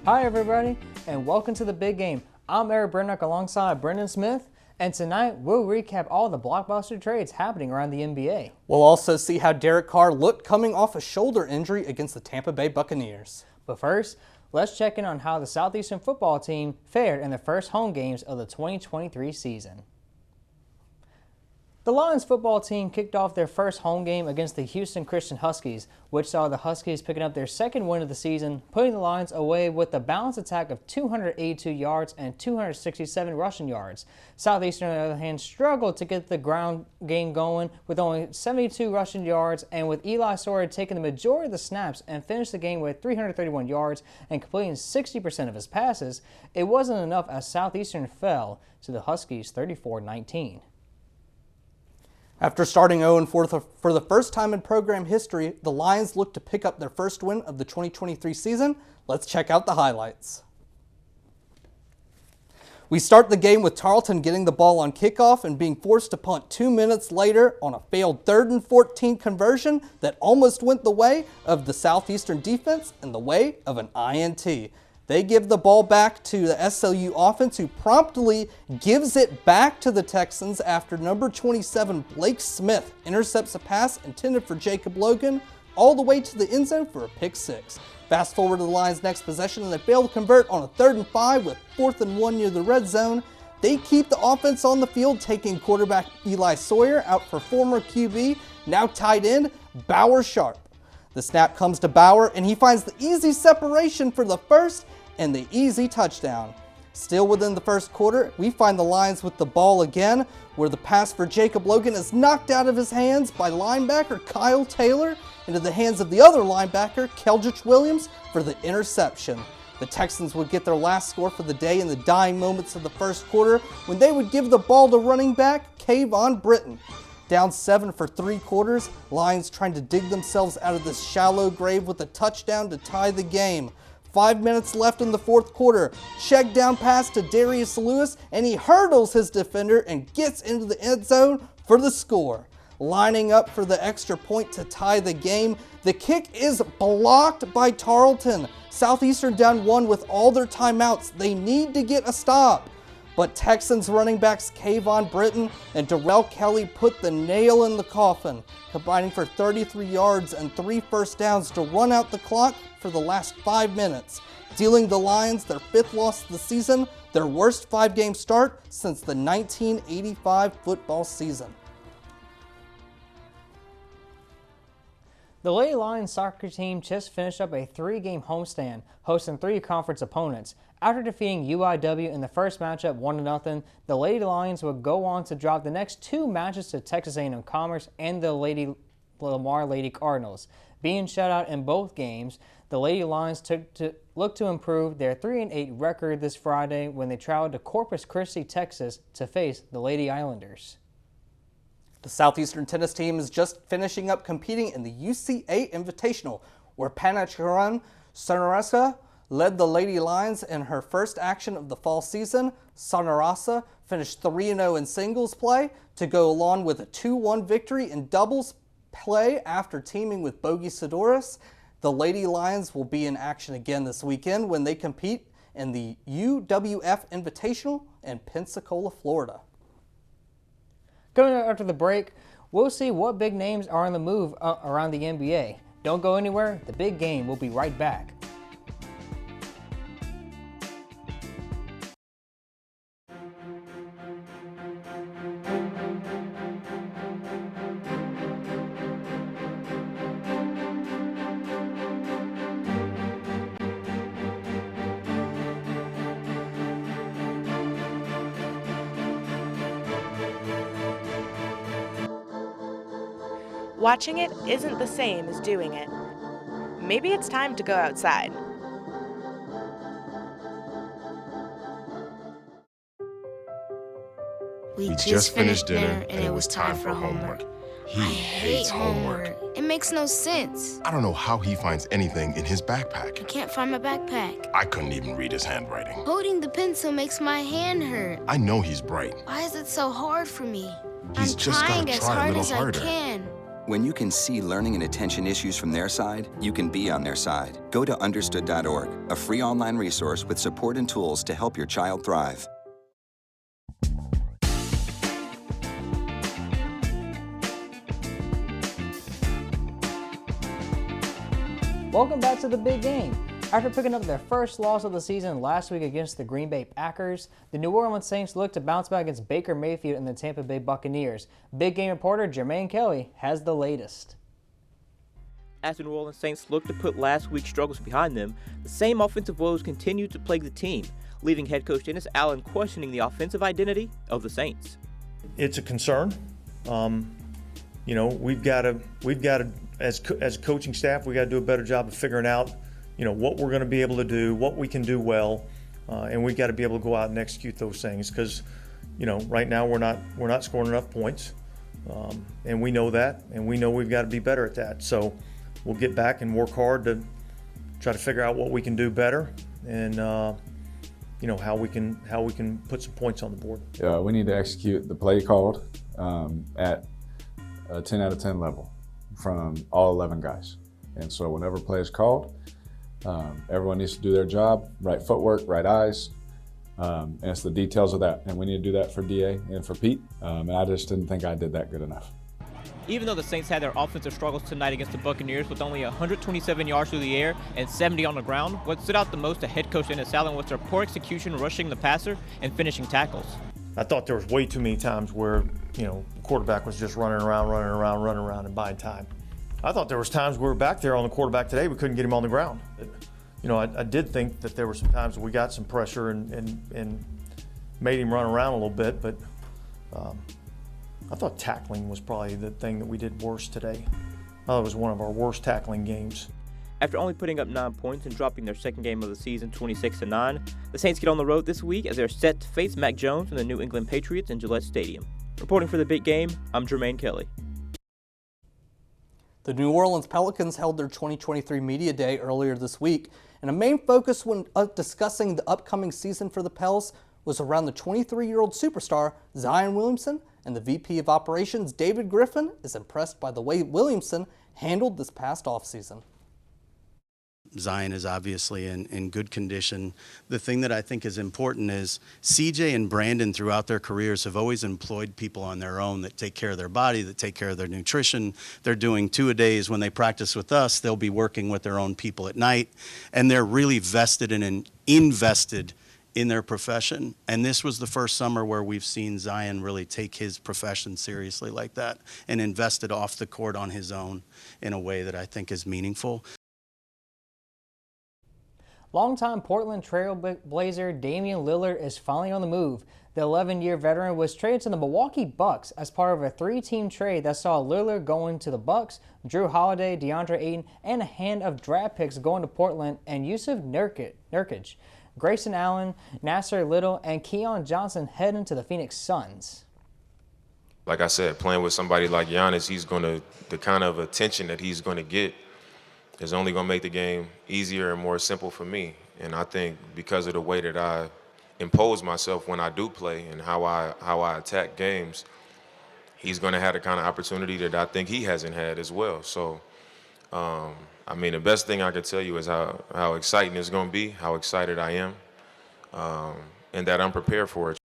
Hi everybody, and welcome to the big game. I'm Eric Brignac alongside Brendon Smith, and tonight we'll recap all the blockbuster trades happening around the NBA. We'll also see how Derek Carr looked coming off a shoulder injury against the Tampa Bay Buccaneers. But first, let's check in on how the Southeastern football team fared in the first home games of the 2023 season. The Lions football team kicked off their first home game against the Houston Christian Huskies, which saw the Huskies picking up their second win of the season, putting the Lions away with a balanced attack of 282 yards and 267 rushing yards. Southeastern, on the other hand, struggled to get the ground game going with only 72 rushing yards, and with Eli Sawyer taking the majority of the snaps and finished the game with 331 yards and completing 60% of his passes, it wasn't enough as Southeastern fell to the Huskies 34-19. After starting 0-4 for the first time in program history, the Lions look to pick up their first win of the 2023 season. Let's check out the highlights. We start the game with Tarleton getting the ball on kickoff and being forced to punt 2 minutes later on a failed 3rd and 14 conversion that almost went the way of the Southeastern defense and the way of an INT. They give the ball back to the SLU offense, who promptly gives it back to the Texans after number 27 Blake Smith intercepts a pass intended for Jacob Logan all the way to the end zone for a pick six. Fast forward to the Lions' next possession, and they fail to convert on a 3rd and 5 with 4th and 1 near the red zone. They keep the offense on the field, taking quarterback Eli Sawyer out for former QB, now tight end Bauer Sharp. The snap comes to Bauer, and he finds the easy separation for the first and the easy touchdown. Still within the first quarter, we find the Lions with the ball again, where the pass for Jacob Logan is knocked out of his hands by linebacker Kyle Taylor into the hands of the other linebacker, Keldrich Williams, for the interception. The Texans would get their last score for the day in the dying moments of the first quarter, when they would give the ball to running back Kayvon Britton. Down 7 for 3 quarters, Lions trying to dig themselves out of this shallow grave with a touchdown to tie the game. 5 minutes left in the fourth quarter. Check down pass to Darius Lewis, and he hurdles his defender and gets into the end zone for the score. Lining up for the extra point to tie the game. The kick is blocked by Tarleton. Southeastern down 1 with all their timeouts. They need to get a stop. But Texans running backs Kayvon Britton and Darrell Kelly put the nail in the coffin, combining for 33 yards and 3 first downs to run out the clock for the last 5 minutes, dealing the Lions their 5th loss of the season, their worst 5-game start since the 1985 football season. The Lady Lions soccer team just finished up a 3-game homestand, hosting 3 conference opponents. After defeating UIW in the first matchup 1-0, the Lady Lions would go on to drop the next 2 matches to Texas A&M Commerce and the Lamar Lady Cardinals. Being shut out in both games, the Lady Lions look to improve their 3-8 record this Friday when they traveled to Corpus Christi, Texas to face the Lady Islanders. The Southeastern tennis team is just finishing up competing in the UCA Invitational, where Panacharan Sonarasa led the Lady Lions in her first action of the fall season. Sonarasa finished 3-0 in singles play to go along with a 2-1 victory in doubles play after teaming with Bogi Sidoris. The Lady Lions will be in action again this weekend when they compete in the UWF Invitational in Pensacola, Florida. Coming up after the break, we'll see what big names are on the move around the NBA. Don't go anywhere. The big game will be right back. Watching it isn't the same as doing it. Maybe it's time to go outside. We just finished dinner and it was time for homework. He hates homework. It makes no sense. I don't know how he finds anything in his backpack. I can't find my backpack. I couldn't even read his handwriting. Holding the pencil makes my hand hurt. I know he's bright. Why is it so hard for me? He's I'm just trying gotta as try a hard little as harder. I can. When you can see learning and attention issues from their side, you can be on their side. Go to understood.org, a free online resource with support and tools to help your child thrive. Welcome back to the big game. After picking up their first loss of the season last week against the Green Bay Packers, the New Orleans Saints look to bounce back against Baker Mayfield and the Tampa Bay Buccaneers. Big game reporter Jermaine Kelly has the latest. As the New Orleans Saints look to put last week's struggles behind them, the same offensive woes continue to plague the team, leaving head coach Dennis Allen questioning the offensive identity of the Saints. It's a concern. We've got to, as a coaching staff, we got to do a better job of figuring out, what we're going to be able to do, what we can do well, and we've got to be able to go out and execute those things. Because, right now we're not scoring enough points, and we know that, and we know we've got to be better at that. So we'll get back and work hard to try to figure out what we can do better, and how we can put some points on the board. We need to execute the play called at a 10 out of 10 level from all 11 guys. And so whenever play is called, everyone needs to do their job, right footwork, right eyes, and it's the details of that. And we need to do that for DA and for Pete, and I just didn't think I did that good enough. Even though the Saints had their offensive struggles tonight against the Buccaneers with only 127 yards through the air and 70 on the ground, what stood out the most to head coach Dennis Allen was their poor execution rushing the passer and finishing tackles. I thought there was way too many times where, the quarterback was just running around and buying time. I thought there was times we were back there on the quarterback today, we couldn't get him on the ground. I did think that there were some times we got some pressure and made him run around a little bit, but I thought tackling was probably the thing that we did worst today. I thought it was one of our worst tackling games. After only putting up 9 points and dropping their second game of the season 26-9, the Saints get on the road this week as they're set to face Mac Jones and the New England Patriots in Gillette Stadium. Reporting for the big game, I'm Jermaine Kelly. The New Orleans Pelicans held their 2023 Media Day earlier this week, and a main focus when discussing the upcoming season for the Pels was around the 23-year-old superstar Zion Williamson, and the VP of Operations David Griffin is impressed by the way Williamson handled this past offseason. Zion is obviously in good condition. The thing that I think is important is CJ and Brandon throughout their careers have always employed people on their own that take care of their body, that take care of their nutrition. They're doing 2-a-days when they practice with us. They'll be working with their own people at night, and they're really vested and invested in their profession. And this was the first summer where we've seen Zion really take his profession seriously like that and invested off the court on his own in a way that I think is meaningful. Longtime Portland Trail Blazer Damian Lillard is finally on the move. The 11-year veteran was traded to the Milwaukee Bucks as part of a 3-team trade that saw Lillard going to the Bucks, Drew Holiday, DeAndre Ayton, and a hand of draft picks going to Portland, and Yusuf Nurkic. Grayson Allen, Nasser Little, and Keon Johnson head into the Phoenix Suns. Like I said, playing with somebody like Giannis, the kind of attention that he's going to get is only going to make the game easier and more simple for me. And I think because of the way that I impose myself when I do play and how I attack games, he's going to have the kind of opportunity that I think he hasn't had as well. So, the best thing I can tell you is how exciting it's going to be, how excited I am, and that I'm prepared for it.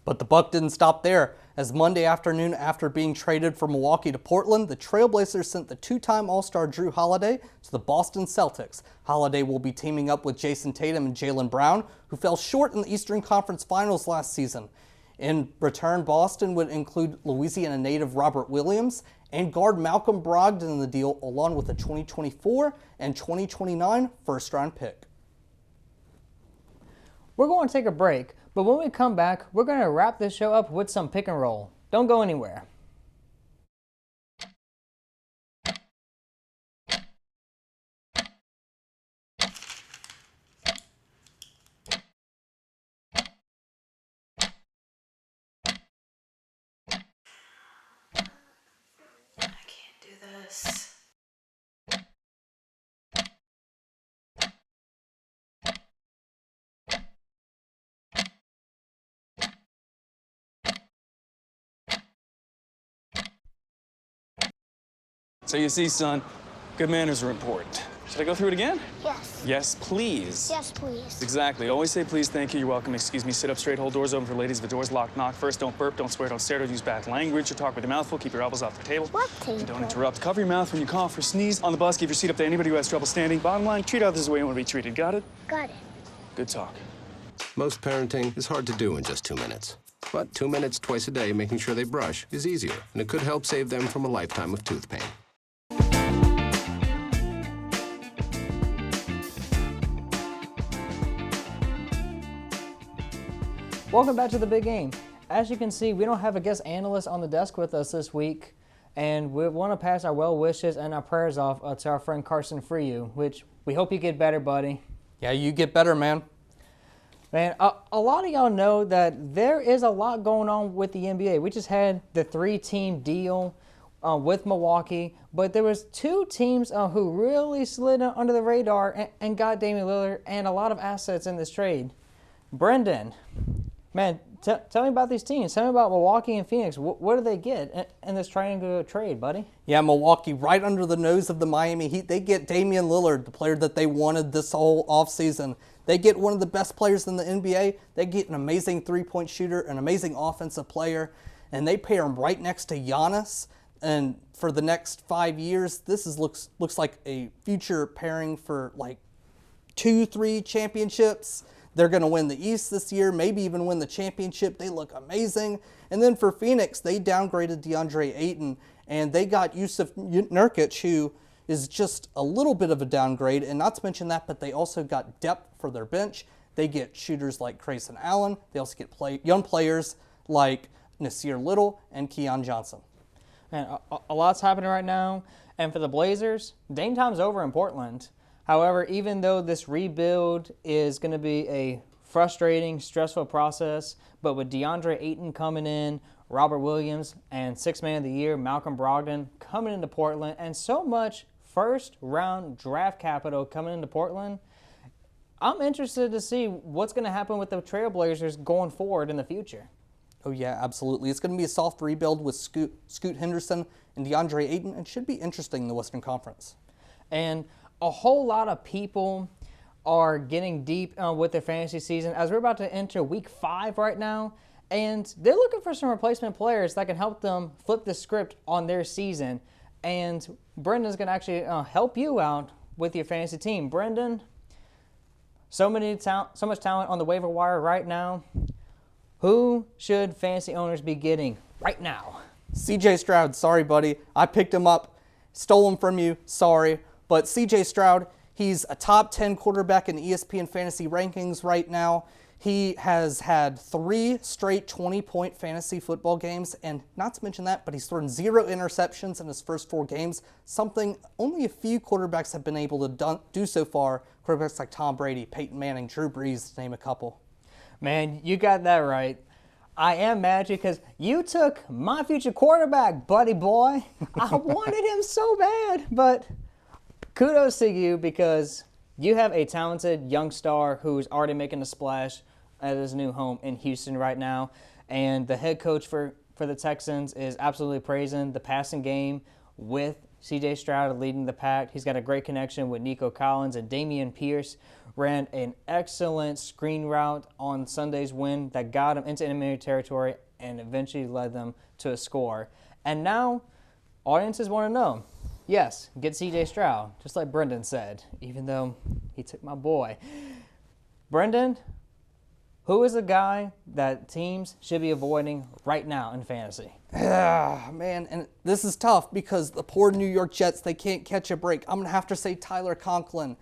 But the buck didn't stop there, as Monday afternoon, after being traded from Milwaukee to Portland, the Trailblazers sent the 2-time All-Star Drew Holiday to the Boston Celtics. Holiday will be teaming up with Jason Tatum and Jaylen Brown, who fell short in the Eastern Conference Finals last season. In return, Boston would include Louisiana native Robert Williams and guard Malcolm Brogdon in the deal, along with a 2024 and 2029 first-round pick. We're going to take a break, but when we come back, we're going to wrap this show up with some pick and roll. Don't go anywhere. I can't do this. So you see, son, good manners are important. Should I go through it again? Yes. Yes, please. Yes, please. Exactly. Always say please, thank you, you're welcome, excuse me, sit up straight, hold doors open for ladies. If the door's locked, knock first, don't burp, don't swear, don't stare, don't use bad language, or talk with your mouth full, keep your elbows off the table. What table? Don't interrupt. Cover your mouth when you cough or sneeze. On the bus, give your seat up to anybody who has trouble standing. Bottom line, treat others the way you want to be treated. Got it? Got it. Good talk. Most parenting is hard to do in just 2 minutes. But 2 minutes twice a day making sure they brush is easier, and it could help save them from a lifetime of tooth pain. Welcome back to the big game. As you can see, we don't have a guest analyst on the desk with us this week, and we want to pass our well wishes and our prayers off to our friend Carson Freyu, which we hope you get better, buddy. Yeah, you get better, man. Man, a lot of y'all know that there is a lot going on with the NBA. We just had the 3-team deal with Milwaukee, but there was 2 teams who really slid under the radar and got Damian Lillard and a lot of assets in this trade. Brendon, man, tell me about these teams. Tell me about Milwaukee and Phoenix. What do they get in this triangular trade, buddy? Yeah, Milwaukee, right under the nose of the Miami Heat. They get Damian Lillard, the player that they wanted this whole offseason. They get one of the best players in the NBA. They get an amazing three-point shooter, an amazing offensive player, and they pair him right next to Giannis. And for the next 5 years, this looks like a future pairing for like 2-3 championships. They're going to win the East this year, maybe even win the championship. They look amazing. And then for Phoenix, they downgraded DeAndre Ayton, and they got Yusuf Nurkic, who is just a little bit of a downgrade. And not to mention that, but they also got depth for their bench. They get shooters like Grayson Allen. They also get young players like Nasir Little and Keon Johnson. Man, a lot's happening right now. And for the Blazers, Dame time's over in Portland. However, even though this rebuild is going to be a frustrating, stressful process, but with DeAndre Ayton coming in, Robert Williams, and Sixth Man of the Year, Malcolm Brogdon, coming into Portland, and so much first-round draft capital coming into Portland, I'm interested to see what's going to happen with the Trailblazers going forward in the future. Oh, yeah, absolutely. It's going to be a soft rebuild with Scoot Henderson and DeAndre Ayton. It should be interesting in the Western Conference. And a whole lot of people are getting deep with their fantasy season as we're about to enter week 5 right now, and they're looking for some replacement players that can help them flip the script on their season. And Brendon's going to actually help you out with your fantasy team. Brendon, so much talent on the waiver wire right now. Who should fantasy owners be getting right now? CJ Stroud, sorry, buddy. I picked him up, stole him from you, sorry. But CJ Stroud, he's a top 10 quarterback in the ESPN fantasy rankings right now. He has had 3 straight 20-point fantasy football games, and not to mention that, but he's thrown 0 interceptions in his first 4 games, something only a few quarterbacks have been able to do so far. Quarterbacks like Tom Brady, Peyton Manning, Drew Brees, to name a couple. Man, you got that right. I am mad at you because you took my future quarterback, buddy boy. I wanted him so bad, but kudos to you because you have a talented young star who's already making a splash at his new home in Houston right now. And the head coach for the Texans is absolutely praising the passing game with C.J. Stroud leading the pack. He's got a great connection with Nico Collins, and Dameon Pierce ran an excellent screen route on Sunday's win that got him into enemy territory and eventually led them to a score. And now audiences want to know, yes, get C.J. Stroud, just like Brendon said, even though he took my boy. Brendon, who is a guy that teams should be avoiding right now in fantasy? Yeah, man, and this is tough because the poor New York Jets, they can't catch a break. I'm going to have to say Tyler Conklin.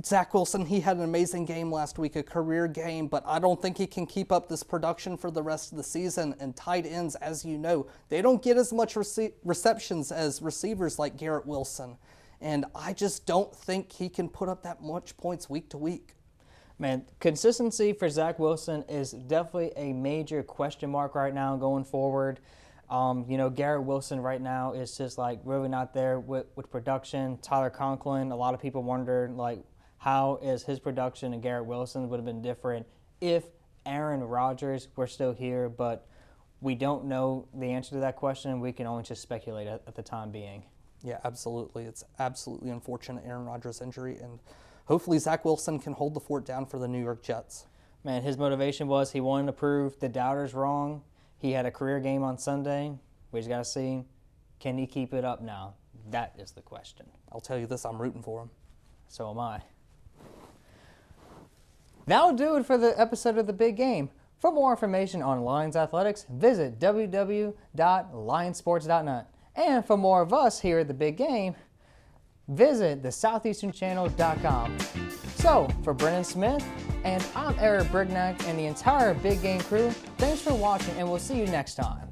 Zach Wilson, he had an amazing game last week, a career game, but I don't think he can keep up this production for the rest of the season. And tight ends, as you know, they don't get as much receptions as receivers like Garrett Wilson. And I just don't think he can put up that much points week to week. Man, consistency for Zach Wilson is definitely a major question mark right now going forward. Garrett Wilson right now is just like really not there with production. Tyler Conklin, a lot of people wondered like how is his production and Garrett Wilson would have been different if Aaron Rodgers were still here, but we don't know the answer to that question. We can only just speculate at the time being. Yeah, absolutely. It's absolutely unfortunate, Aaron Rodgers' injury, and hopefully Zach Wilson can hold the fort down for the New York Jets. Man, his motivation was he wanted to prove the doubters wrong. He had a career game on Sunday. We just got to see, can he keep it up now? That is the question. I'll tell you this, I'm rooting for him. So am I. That'll do it for the episode of The Big Game. For more information on Lions athletics, visit www.lionsports.net. And for more of us here at The Big Game, visit thesoutheasternchannel.com. So, for Brendan Smith, and I'm Eric Brignac and the entire Big Game crew, thanks for watching and we'll see you next time.